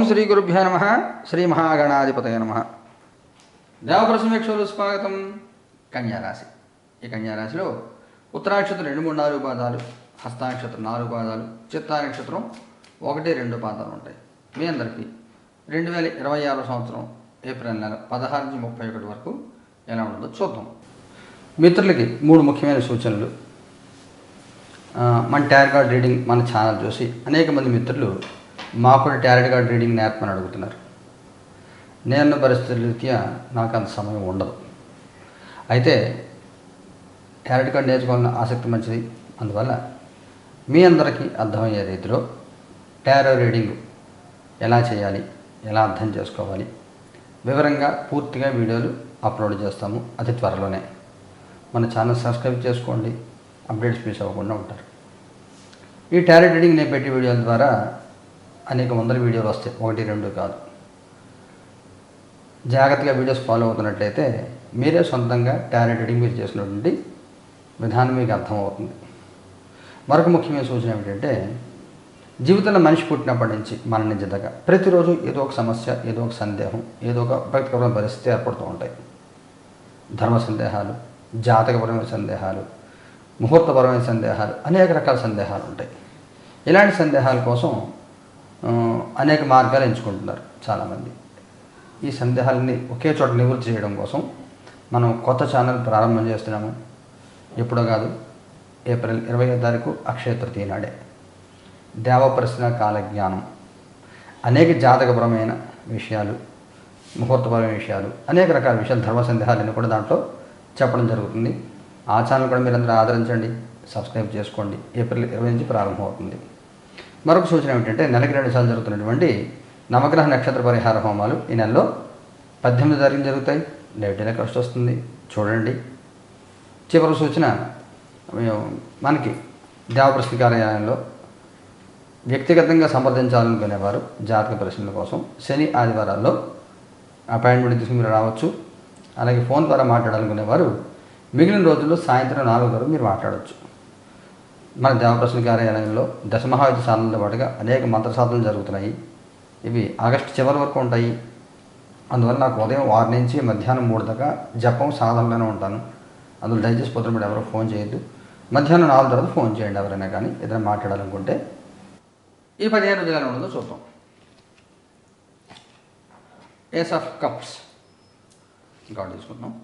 శ్రీ గురుభ్యో నమ. శ్రీ మహాగణాధిపతయ నమ. దేవప్రసమేక్షలు స్వాగతం. కన్యారాశి. ఈ కన్యారాశిలో ఉత్తరాక్షత్రం 2, 3, 4 పాదాలు, హస్తానక్షత్రం 4 పాదాలు, చిత్తానక్షత్రం 1, 2 పాదాలు ఉంటాయి. మీ అందరికీ 2026 సంవత్సరం ఏప్రిల్ నెల 16 నుంచి 31 వరకు ఎలా ఉంటుందో చూద్దాం. మిత్రులకి 3 ముఖ్యమైన సూచనలు. మన టారో కార్డ్ రీడింగ్ మన ఛానల్ చూసి అనేక మంది మిత్రులు మాకు కూడా టారో కార్డ్ రీడింగ్ నేర్పమని అడుగుతున్నారు. నేను పరిస్థితుల రీత్యా నాకు అంత సమయం ఉండదు. అయితే టారో కార్డ్ నేర్చుకోవాలని ఆసక్తి మంచిది. అందువల్ల మీ అందరికీ అర్థమయ్యే రీతిలో టారో రీడింగ్ ఎలా చేయాలి, ఎలా అర్థం చేసుకోవాలి వివరంగా పూర్తిగా వీడియోలు అప్లోడ్ చేస్తాము అతి త్వరలోనే. మన ఛానల్ సబ్స్క్రైబ్ చేసుకోండి, అప్డేట్స్ మిస్ అవ్వకుండా ఉంటారు. ఈ టారో రీడింగ్ నేను పెట్టే వీడియోల ద్వారా అనేక వందల వీడియోలు వస్తాయి, 1, 2 కాదు. జాగ్రత్తగా వీడియోస్ ఫాలో అవుతున్నట్లయితే మీరే సొంతంగా టారో రీడింగ్ మీరు చేసినటువంటి విధానం మీకు అర్థమవుతుంది. మరొక ముఖ్యమైన సూచన ఏమిటంటే, జీవితంలో మనిషి పుట్టినప్పటి నుంచి మన నుంచి దాకా ప్రతిరోజు ఏదో ఒక సమస్య, ఏదో ఒక సందేహం, ఏదో ఒక ఉపయుక్తమైన పరిస్థితి ఏర్పడుతూ ఉంటాయి. ధర్మ సందేహాలు, జాతకపరమైన సందేహాలు, ముహూర్తపరమైన సందేహాలు, అనేక రకాల సందేహాలు ఉంటాయి. ఇలాంటి సందేహాల కోసం అనేక మార్గాలు ఎంచుకుంటున్నారు చాలామంది. ఈ సందేహాలని ఒకే చోట నివృత్తి చేయడం కోసం మనం కొత్త ఛానల్ ప్రారంభం చేస్తున్నాము. ఎప్పుడో కాదు, ఏప్రిల్ 20వ తారీఖు అక్షయ తృతీయ నాడే. దేవప్రశ్న కాలజ్ఞానం, అనేక జాతకపరమైన విషయాలు, ముహూర్తపరమైన విషయాలు, అనేక రకాల విషయాలు, ధర్మ సందేహాలన్నీ కూడా దాంట్లో చెప్పడం జరుగుతుంది. ఆ ఛానల్ కూడా మీరందరూ ఆదరించండి, సబ్స్క్రైబ్ చేసుకోండి. ఏప్రిల్ 20 నుంచి ప్రారంభమవుతుంది. మరొక సూచన ఏమిటంటే, నెలకి 2 సార్లు జరుగుతున్నటువంటి నవగ్రహ నక్షత్ర పరిహార హోమాలు ఈ నెలలో 18వ తారీఖు జరుగుతాయి. లైవ్ టెలికాస్ట్ వస్తుంది, చూడండి. చివరి సూచన, మనకి దేవప్రశ్న కార్యాలయంలో వ్యక్తిగతంగా సంప్రదించాలనుకునేవారు జాతక ప్రశ్నల కోసం శని ఆదివారాల్లో అపాయింట్మెంట్ తీసుకుని మీరు రావచ్చు. అలాగే ఫోన్ ద్వారా మాట్లాడాలనుకునేవారు మిగిలిన రోజుల్లో సాయంత్రం 4 వరకు మీరు మాట్లాడవచ్చు. మన దేవప్రశ్న కార్యాలయంలో దశమహాయుధ సాధనలతో పాటుగా అనేక మంత్ర సాధనలు జరుగుతున్నాయి. ఇవి ఆగస్టు చివరి వరకు ఉంటాయి. అందువల్ల నాకు ఉదయం 6 నుంచి మధ్యాహ్నం 3 దాకా జపం సాధనలోనే ఉంటాను. అందులో దయచేసి పొద్దున ఎవరో ఫోన్ చేయొద్దు. మధ్యాహ్నం 4 తర్వాత ఫోన్ చేయండి ఎవరైనా కానీ ఏదైనా మాట్లాడాలనుకుంటే. ఈ 15 రోజులు ఎలా ఉండదో చూద్దాం. ఏస్ ఆఫ్ కప్స్ కార్డు తీసుకుందాం.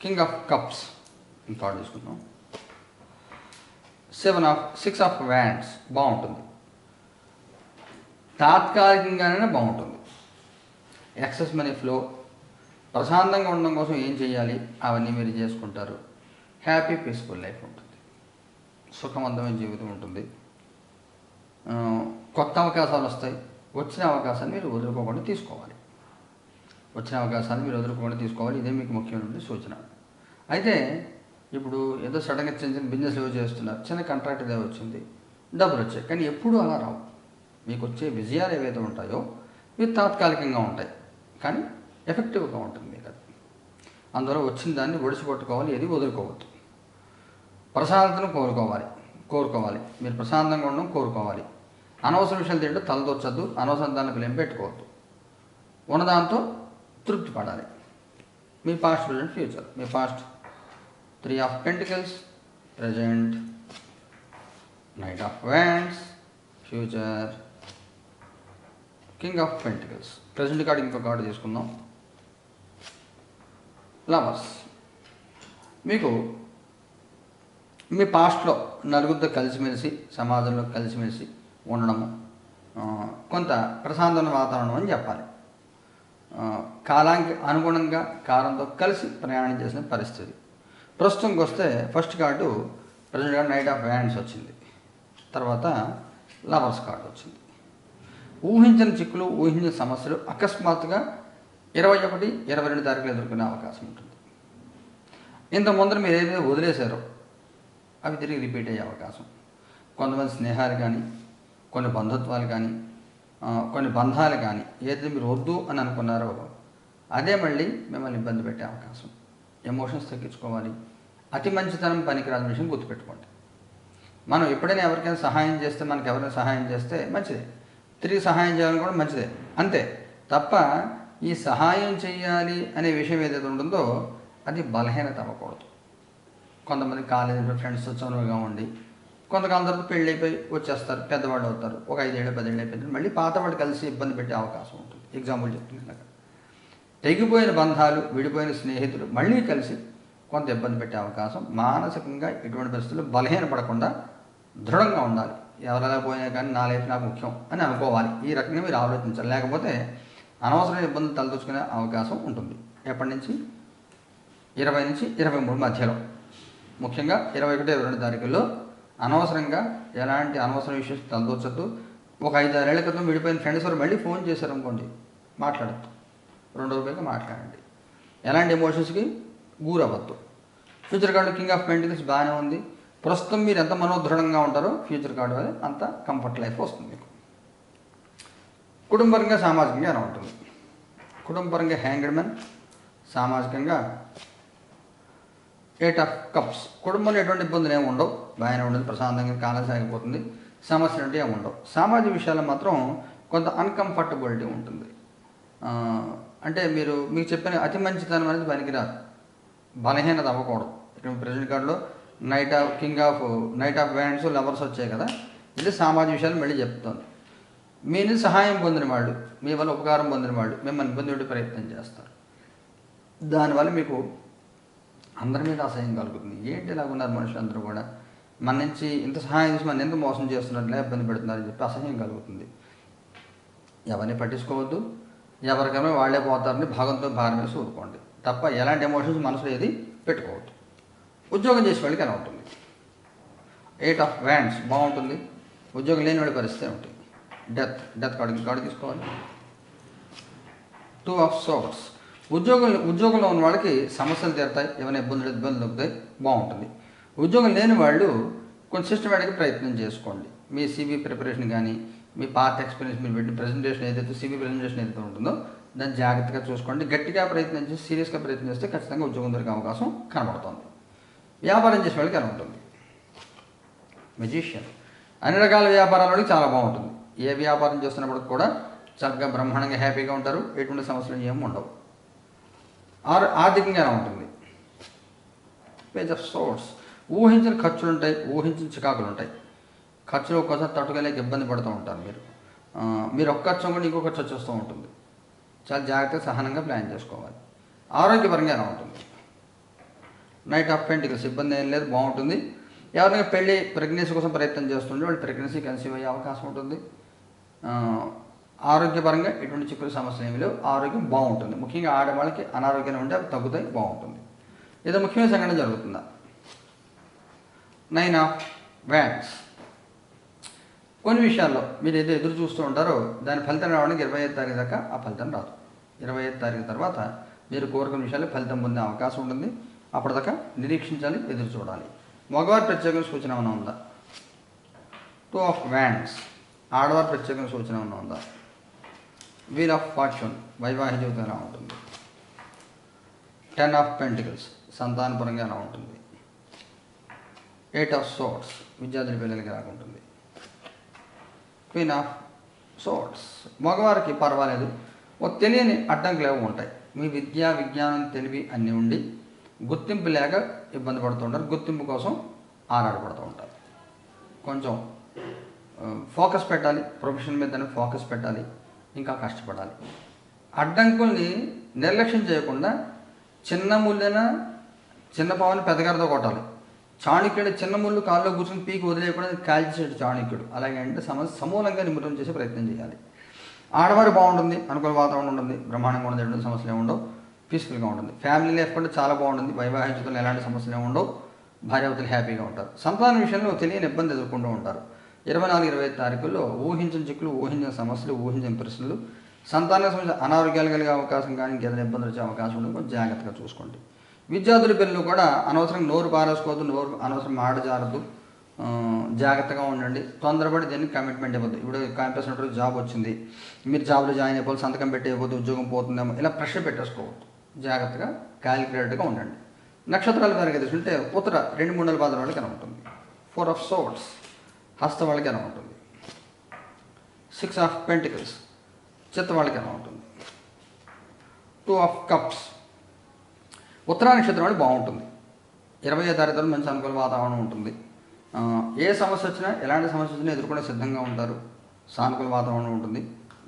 కింగ్ ఆఫ్ కప్స్ కార్డు తీసుకుందాం. 6 ఆఫ్ వ్యాండ్స్ బాగుంటుంది, తాత్కాలికంగానే బాగుంటుంది. ఎక్సెస్ మనీ ఫ్లో, ప్రశాంతంగా ఉండడం కోసం ఏం చేయాలి అవన్నీ మీరు చేసుకుంటారు. హ్యాపీ పీస్ఫుల్ లైఫ్ ఉంటుంది, సుఖవంతమైన జీవితం ఉంటుంది. కొత్త అవకాశాలు వస్తాయి. వచ్చిన అవకాశాన్ని మీరు వదులుకోకుండా తీసుకోవాలి. ఇదే మీకు ముఖ్యమైనటువంటి సూచన. అయితే ఇప్పుడు ఏదో సడన్గా చిన్న బిజినెస్ ఏవో చేస్తున్నారు, చిన్న కాంట్రాక్ట్ ఏదో వచ్చింది, డబ్బులు వచ్చాయి. కానీ ఎప్పుడూ అలా రావు. మీకు వచ్చే విజయాలు ఏవైతే ఉంటాయో ఇవి తాత్కాలికంగా ఉంటాయి, కానీ ఎఫెక్టివ్గా ఉంటుంది మీకు అది. అందువల్ల వచ్చిన దాన్ని ఒడిసిపట్టుకోవాలి, ఏది వదులుకోవద్దు. ప్రశాంతతను కోరుకోవాలి. మీరు ప్రశాంతంగా ఉండడం కోరుకోవాలి. అనవసర విషయాలు తింటూ తలదొచ్చద్దు, అనవసరం దానికి లెంపెట్టుకోవద్దు. ఉన్నదాంతో తృప్తి పడాలి. మీ పాస్ట్, ప్రజెంట్, ఫ్యూచర్. మీ past 3 of pentacles, present knight of wands, future king of pentacles. Present card ఇంకో కార్డు తీసుకుందాం. లవర్స్. మీకు మీ పాస్ట్లో నలుగురితో కలిసిమెలిసి, సమాజంలో కలిసిమెలిసి ఉండడము, కొంత ప్రశాంతమైన వాతావరణం అని చెప్పాలి. కాలానికి అనుగుణంగా కాలంతో కలిసి ప్రయాణం చేసిన పరిస్థితి. ప్రస్తుతంకి వస్తే first card present card night of wands వచ్చింది. తర్వాత లవర్స్ కార్డు వచ్చింది. ఊహించిన చిక్కులు, ఊహించిన సమస్యలు అకస్మాత్తుగా 21, 22 తారీఖులు ఎదుర్కొనే అవకాశం ఉంటుంది. ఇంత ముందర మీరు ఏదైతే వదిలేశారో అవి తిరిగి రిపీట్ అయ్యే అవకాశం. కొంతమంది స్నేహాలు కానీ, కొన్ని బంధుత్వాలు కానీ, కొన్ని బంధాలు కానీ ఏదైతే మీరు వద్దు అని అనుకున్నారో అదే మళ్ళీ మిమ్మల్ని ఇబ్బంది పెట్టే అవకాశం. ఎమోషన్స్ తగ్గించుకోవాలి. అతి మంచితనం పనికిరాని విషయం గుర్తుపెట్టుకోండి. మనం ఎప్పుడైనా ఎవరికైనా సహాయం చేస్తే, మనకి ఎవరైనా సహాయం చేస్తే మంచిదే, తిరిగి సహాయం చేయాలని కూడా మంచిదే, అంతే తప్ప ఈ సహాయం చేయాలి అనే విషయం ఏదైతే ఉంటుందో అది బలహీనత అవ్వకూడదు. కొంతమంది కాలేజీలో ఫ్రెండ్స్ చనువుగా ఉండి కొంతకాలం తర్వాత పెళ్ళి అయిపోయి వచ్చేస్తారు, పెద్దవాళ్ళు అవుతారు, ఒక 5 ఏళ్ళు 10 ఏళ్ళు అయిపోయింది, మళ్ళీ పాతవాడు కలిసి ఇబ్బంది పెట్టే అవకాశం ఉంటుంది. ఎగ్జాంపుల్ చెప్తున్నాను, తెగిపోయిన బంధాలు, విడిపోయిన స్నేహితులు మళ్ళీ కలిసి కొంత ఇబ్బంది పెట్టే అవకాశం. మానసికంగా ఎటువంటి పరిస్థితుల్లో బలహీనపడకుండా దృఢంగా ఉండాలి. ఎవరెలా పోయినా కానీ నా లైఫ్ నాకు ముఖ్యం అని అనుకోవాలి. ఈ రకంగా మీరు ఆలోచించాలి. లేకపోతే అనవసరమైన ఇబ్బందులు తలదూచుకునే అవకాశం ఉంటుంది. ఎప్పటి నుంచి 20 నుంచి 23 మధ్యలో, ముఖ్యంగా 21, 22 తారీఖుల్లో అనవసరంగా ఎలాంటి అనవసర విషయం తలదూర్చొద్దు. ఒక 5-6 ఏళ్ల క్రితం విడిపోయిన ఫ్రెండ్స్ వారు మళ్ళీ ఫోన్ చేశారు అనుకోండి, మాట్లాడద్దు. 2 రోజులుగా మాట్లాడండి. ఎలాంటి ఎమోషన్స్కి గురవ్వద్దు. Future card king of pentacles బాగానే ఉంది. ప్రస్తుతం మీరు ఎంత మనోదృఢంగా ఉంటారో ఫ్యూచర్ కార్డు వల్ల అంత కంఫర్ట్ లైఫ్ వస్తుంది మీకు. కుటుంబపరంగా సామాజికంగా ఎలా ఉంటుంది? కుటుంబపరంగా హ్యాంగ్డ్ మ్యాన్, సామాజికంగా 8 ఆఫ్ కప్స్. కుటుంబంలో ఎటువంటి ఇబ్బందులు ఏమి ఉండవు, బాగానే ఉండదు, ప్రశాంతంగా కాలం సాగిపోతుంది, సమస్యలు అంటే ఏమి ఉండవు. సామాజిక విషయాల్లో మాత్రం కొంత అన్కంఫర్టబిలిటీ ఉంటుంది. అంటే మీకు చెప్పిన అతి మంచితనం అనేది పనికిరాదు, బలహీనత అవ్వకూడదు. ఇక్కడ ప్రెసిడెంట్ కార్డులో నైట్ ఆఫ్ వ్యాండ్స్, లవర్స్ వచ్చాయి కదా, ఇది సామాజిక విషయాలు మళ్ళీ చెప్తాను. మీ నుంచి సహాయం పొందిన వాళ్ళు, మీ వల్ల ఉపకారం పొందిన వాళ్ళు మిమ్మల్ని ఇబ్బంది పెట్టి ప్రయత్నం చేస్తారు. దానివల్ల మీకు అందరి మీద అసహ్యం కలుగుతుంది. ఏంటి ఇలాగ ఉన్నారు మనుషులందరూ కూడా, మన నుంచి ఇంత సహాయం చేసి మన ఎంత మోసం చేస్తున్నట్లే ఇబ్బంది పెడుతున్నారని చెప్పి అసహ్యం కలుగుతుంది. ఎవరిని పట్టించుకోవద్దు, ఎవరికైనా వాళ్ళే పోతారని భాగంతో భారం వేసి ఊరుకోండి తప్ప ఎలాంటి ఎమోషన్స్ మనసులో ఏది పెట్టుకోవద్దు. ఉద్యోగం చేసే వాళ్ళకి ఎలా ఉంటుంది? 8 ఆఫ్ వ్యాండ్స్ బాగుంటుంది. ఉద్యోగం లేని వాళ్ళ పరిస్థితి ఉంటుంది. డెత్ కార్డు తీసుకోవాలి. 2 ఆఫ్ సోర్డ్స్. ఉద్యోగంలో ఉన్న వాళ్ళకి సమస్యలు తీరుతాయి, ఏమైనా ఇబ్బందులు దొరుకుతాయి, బాగుంటుంది. ఉద్యోగం లేని వాళ్ళు కొంచెం సిస్టమేటిక్గా ప్రయత్నం చేసుకోండి. మీ CV ప్రిపరేషన్ కానీ, మీ పార్ట్ ఎక్స్పీరియన్స్, మీరు పెట్టిన ప్రెజెంటేషన్ ఏదైతే CV ప్రెజెంటేషన్ ఏదైతే ఉంటుందో దాన్ని జాగ్రత్తగా చూసుకోండి. గట్టిగా ప్రయత్నం చేసి సీరియస్గా ప్రయత్నం చేస్తే ఖచ్చితంగా ఉద్యోగం దొరికే అవకాశం కనబడుతుంది. వ్యాపారం చేసే వాళ్ళకి ఎలా ఉంటుంది? మెజిషియన్. అన్ని రకాల వ్యాపారాల వాళ్ళకి చాలా బాగుంటుంది. ఏ వ్యాపారం చేస్తున్నప్పటికి కూడా చక్కగా బ్రహ్మాండంగా హ్యాపీగా ఉంటారు, ఎటువంటి సమస్యలు ఏమి ఉండవు. ఆర్థికంగా ఎలా ఉంటుంది? Page of swords. ఊహించిన ఖర్చులు ఉంటాయి, ఊహించిన చికాకులు ఉంటాయి. ఖర్చులు ఒక్కోసారి తట్టుకోలేక ఇబ్బంది పడుతూ ఉంటారు. మీరు ఒక్క ఖర్చు కూడా ఇంకో ఖర్చు వచ్చేస్తూ ఉంటుంది. చాలా జాగ్రత్తగా సహనంగా ప్లాన్ చేసుకోవాలి. ఆరోగ్యపరంగా ఎలా ఉంటుంది? Knight of pentacles. ఇబ్బంది ఏం లేదు, బాగుంటుంది. ఎవరైనా ప్రెగ్నెన్సీ కోసం ప్రయత్నం చేస్తుంటే వాళ్ళు ప్రెగ్నెన్సీ కన్సీవ్ అయ్యే అవకాశం ఉంటుంది. ఆరోగ్యపరంగా ఎటువంటి చిక్కులు సమస్యలు ఏమి లేవు, ఆరోగ్యం బాగుంటుంది. ముఖ్యంగా ఆడవాళ్ళకి అనారోగ్యంగా ఉంటే అవి తగ్గుతాయి, బాగుంటుంది. ఏదో ముఖ్యమైన సంఘటన జరుగుతుందా? 9 ఆఫ్ వ్యాండ్స్. కొన్ని విషయాల్లో మీరు ఏదో ఎదురు చూస్తూ ఉంటారో దాని ఫలితం రావడానికి 25వ తారీఖు దాకా ఆ ఫలితం రాదు. 25వ తారీఖు తర్వాత మీరు కోరుకున్న విషయాల్లో ఫలితం పొందే అవకాశం ఉంటుంది. అప్పటిదాకా నిరీక్షించాలి, ఎదురు చూడాలి. మగవారి ప్రత్యేకమైన సూచన ఏమైనా ఉందా? 2 ఆఫ్ వ్యాండ్స్. ఆడవారి ప్రత్యేకమైన సూచన ఏమైనా ఉందా? Wheel of fortune. వైవాహిక జీవితం ఎలా ఉంటుంది? 10 ఆఫ్ పెంటికల్స్. సంతానపరంగా ఎలా ఉంటుంది? 8 ఆఫ్ సోర్డ్స్. విద్యార్థుల పిల్లలకి ఎలా ఉంటుంది? Queen of swords. మగవారికి పర్వాలేదు, తెలియని అడ్డంకులు ఏవో ఉంటాయి. మీ విద్యా విజ్ఞానం తెలివి అన్నీ ఉండి గుర్తింపు లేక ఇబ్బంది పడుతూ ఉంటారు, గుర్తింపు కోసం ఆరాటపడుతూ ఉంటారు. కొంచెం ఫోకస్ పెట్టాలి, ప్రొఫెషన్ మీద ఫోకస్ పెట్టాలి, ఇంకా కష్టపడాలి. అడ్డంకుల్ని నిర్లక్ష్యం చేయకుండా చిన్న ముళ్ళైనా చిన్న పావుని పెద్దగారితో కొట్టాలి. చాణక్యుడు చిన్న ముళ్ళు కాల్లో కూర్చొని పీకి వదిలేయకుండా కాల్చేసాడు చాణక్యుడు. అలాగే అంటే సమస్య సమూలంగా నిమృతం చేసే ప్రయత్నం చేయాలి. ఆడవారు బాగుంటుంది, అనుకూల వాతావరణం ఉంటుంది, బ్రహ్మాండంగా ఉండదు, ఎటువంటి సమస్యలు ఏమి ఉండవు, పీస్ఫుల్గా ఉంటుంది. ఫ్యామిలీ లైఫ్ కూడా చాలా బాగుంటుంది, వైవాహిక జీవితంలో ఎలాంటి సమస్యలు ఏమి ఉండవు, భార్యాభర్తలు హ్యాపీగా ఉంటారు. సంతాన విషయంలో తెలియని ఇబ్బంది ఎదుర్కొంటూ ఉంటారు. 24, 25 తారీఖుల్లో ఊహించిన చిక్కులు, ఊహించిన సమస్యలు, ఊహించిన ప్రశ్నలు, సంతాన సమస్య, అనారోగ్యాలు కలిగే అవకాశం కానీ ఇంకేదైనా ఇబ్బందులు వచ్చే అవకాశం ఉంటుంది. కొంచెం జాగ్రత్తగా చూసుకోండి. విద్యార్థుల పిల్లలు కూడా అనవసరంగా నోరు పారేసుకోవద్దు, అనవసరం మాట జారద్దు, జాగ్రత్తగా ఉండండి. తొందరపడి దీనికి కమిట్మెంట్ ఇవ్వద్దు. ఇప్పుడు క్యాంపస్ ఇంటర్వ్యూ జాబ్ వచ్చింది, మీరు జాబ్లో జాయిన్ అయిపోతే సంతకం పెట్టేయబోద్దు, ఉద్యోగం పోతుందేమో, ఇలా ప్రెషర్ పెట్టేసుకోవద్దు. జాగ్రత్తగా క్యాలిక్యులేటెడ్గా ఉండండి. నక్షత్రాల వారికి తీసుకుంటే ఉత్తర 2-3 నెలల పాదం వాళ్ళకి ఎలా ఉంటుంది? 4 ఆఫ్ సోర్డ్స్. హస్త వాళ్ళకి ఎలా ఉంటుంది? 6 ఆఫ్ పెంటికల్స్ చిత్త వాళ్ళకి ఎలా ఉంటుంది. 2 ఆఫ్ కప్స్ ఉత్తరా నక్షత్రం వాళ్ళు బాగుంటుంది. 20వ తారీఖు మంచి అనుకూల వాతావరణం ఉంటుంది. ఏ సమస్య వచ్చినా ఎలాంటి సమస్య వచ్చినా ఎదుర్కొనే సిద్ధంగా ఉంటారు. సానుకూల వాతావరణం ఉంటుంది.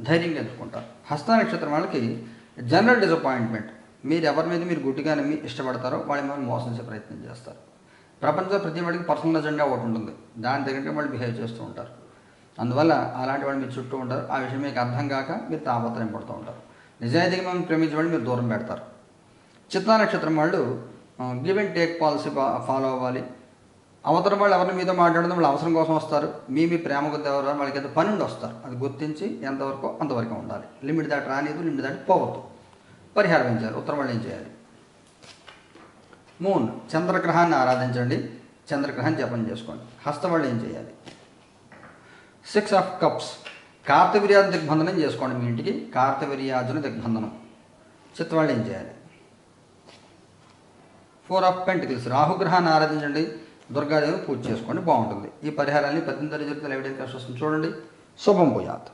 ధైర్యంగా ఎదుర్కొంటారు. హస్త నక్షత్రం వాళ్ళకి జనరల్ డిసప్పాయింట్మెంట్. మీరు ఎవరి మీద మీరు గుడ్డిగా నమ్మి ఇష్టపడతారో వాళ్ళ మీద మోసం చేసే ప్రయత్నం చేస్తారు. ప్రపంచంలో ప్రతి వాడికి పర్సనల్ అజెండా ఒకటి ఉంటుంది. దాని తగ్గట్టు వాళ్ళు బిహేవ్ చేస్తూ ఉంటారు. అందువల్ల అలాంటి వాళ్ళు మీరు చుట్టూ ఉంటారు. ఆ విషయం మీకు అర్థం కాక మీరు తాపత్రయం పడుతూ ఉంటారు. నిజాయితీగా మనం ప్రేమించే వాళ్ళు మీరు దూరం పెడతారు. చిత్తా నక్షత్రం వాళ్ళు give and take policy follow అవ్వాలి. అవతల వాళ్ళు ఎవరి మీద మాట్లాడడం వాళ్ళు అవసరం కోసం వస్తారు. మీ ప్రేమ కొద్ది ఎవరు వాళ్ళకి ఎంత పని ఉండి వస్తారు. అది గుర్తించి ఎంతవరకు అంతవరకు ఉండాలి. లిమిట్ దాటి రానిది, లిమిట్ దాటి పోవద్దు. పరిహారం ఏం చేయాలి? ఉత్తరం వాళ్ళు ఏం చేయాలి? మూన్ చంద్రగ్రహాన్ని ఆరాధించండి. చంద్రగ్రహాన్ని జపం చేసుకోండి. హస్త వాళ్ళు ఏం చేయాలి? 6 ఆఫ్ కప్స్ కార్తవీర్యార్జున దిగ్బంధనం చేసుకోండి. మీ ఇంటికి కార్తవీర్యార్జున దిగ్బంధనం. చిత్త వాళ్ళు ఏం చేయాలి? 4 ఆఫ్ పెంటికల్స్ రాహుగ్రహాన్ని ఆరాధించండి. దుర్గాదేవి పూజ చేసుకోండి. బాగుంటుంది. ఈ పరిహారాన్ని 18 జరిగితే లైవ్ డెలికాస్ట్ వస్తుంది చూడండి. శుభం భూయాత్.